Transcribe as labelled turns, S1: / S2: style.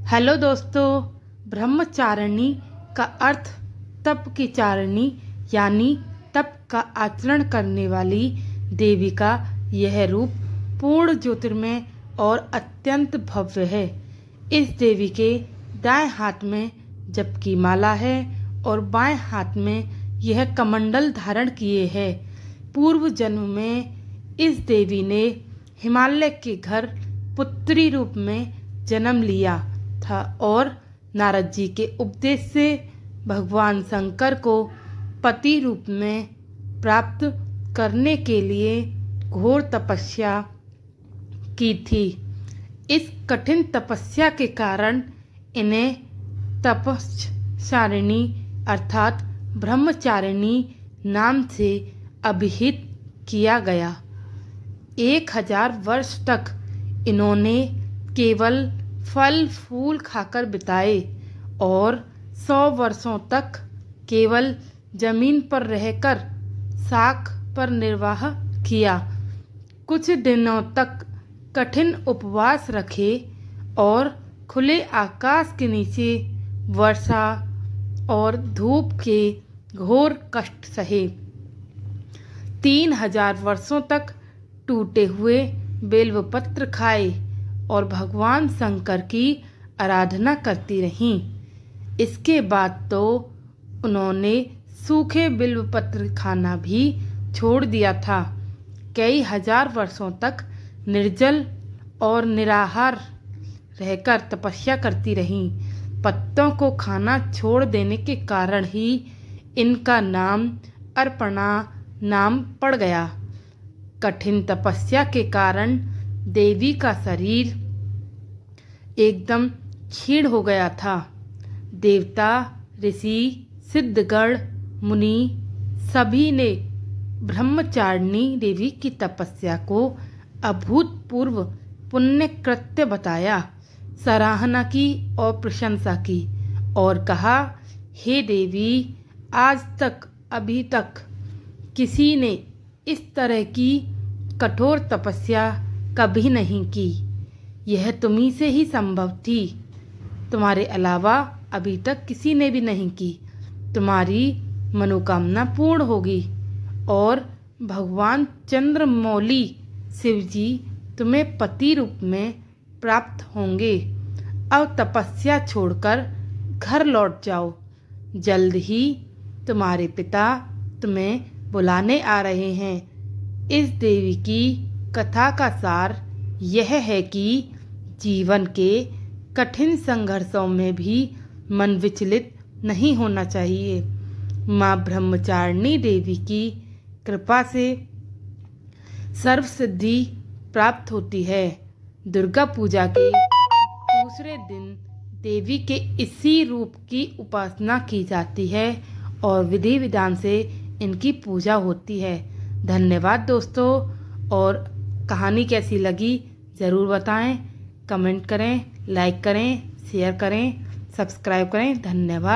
S1: Hello दोस्तों, ब्रह्मचारिणी का अर्थ तप की चारिणी यानी तप का आचरण करने वाली देवी का यह रूप पूर्ण ज्योतिर्मय और अत्यंत भव्य है। इस देवी के दाएं हाथ में जप की माला है और बाएं हाथ में यह कमंडल धारण किए है। पूर्व जन्म में इस देवी ने हिमालय के घर पुत्री रूप में जन्म लिया था और नारद जी के उपदेश से भगवान शंकर को पति रूप में प्राप्त करने के लिए घोर तपस्या की थी। इस कठिन तपस्या के कारण इन्हें तपश्चारिणी अर्थात ब्रह्मचारिणी नाम से अभिहित किया गया। 1000 वर्ष तक इन्होंने केवल फल फूल खाकर बिताए और 100 वर्षों तक केवल जमीन पर रहकर साख पर निर्वाह किया। कुछ दिनों तक कठिन उपवास रखे और खुले आकाश के नीचे वर्षा और धूप के घोर कष्ट सहे। 3000 वर्षों तक टूटे हुए बेलपत्र खाए और भगवान शंकर की आराधना करती रहीं। इसके बाद तो उन्होंने सूखे बेलपत्र खाना भी छोड़ दिया था। कई हजार वर्षों तक निर्जल और निराहार रहकर तपस्या करती रहीं। पत्तों को खाना छोड़ देने के कारण ही इनका नाम अर्पणा नाम पड़ गया। कठिन तपस्या के कारण देवी का शरीर एकदम क्षीण हो गया था। देवता, ऋषि, सिद्धगण, मुनि सभी ने ब्रह्मचारिणी देवी की तपस्या को अभूतपूर्व पुण्य कृत्य बताया, सराहना की और प्रशंसा की और कहा, हे देवी, आज तक अभी तक किसी ने इस तरह की कठोर तपस्या कभी नहीं की। यह तुम्ही से ही संभव थी। तुम्हारे अलावा अभी तक किसी ने भी नहीं की। तुम्हारी मनोकामना पूर्ण होगी और भगवान चंद्रमौली शिवजी तुम्हें पति रूप में प्राप्त होंगे। अब तपस्या छोड़कर घर लौट जाओ। जल्द ही तुम्हारे पिता तुम्हें बुलाने आ रहे हैं। इस देवी की कथा का सार यह है कि जीवन के कठिन संघर्षों में भी मन विचलित नहीं होना चाहिए। माँ ब्रह्मचारिणी देवी की कृपा से सर्व सिद्धि प्राप्त होती है। दुर्गा पूजा के दूसरे दिन देवी के इसी रूप की उपासना की जाती है और विधि विधान से इनकी पूजा होती है। धन्यवाद दोस्तों, और कहानी कैसी लगी ज़रूर बताएं। कमेंट करें, लाइक करें, शेयर करें, सब्सक्राइब करें। धन्यवाद।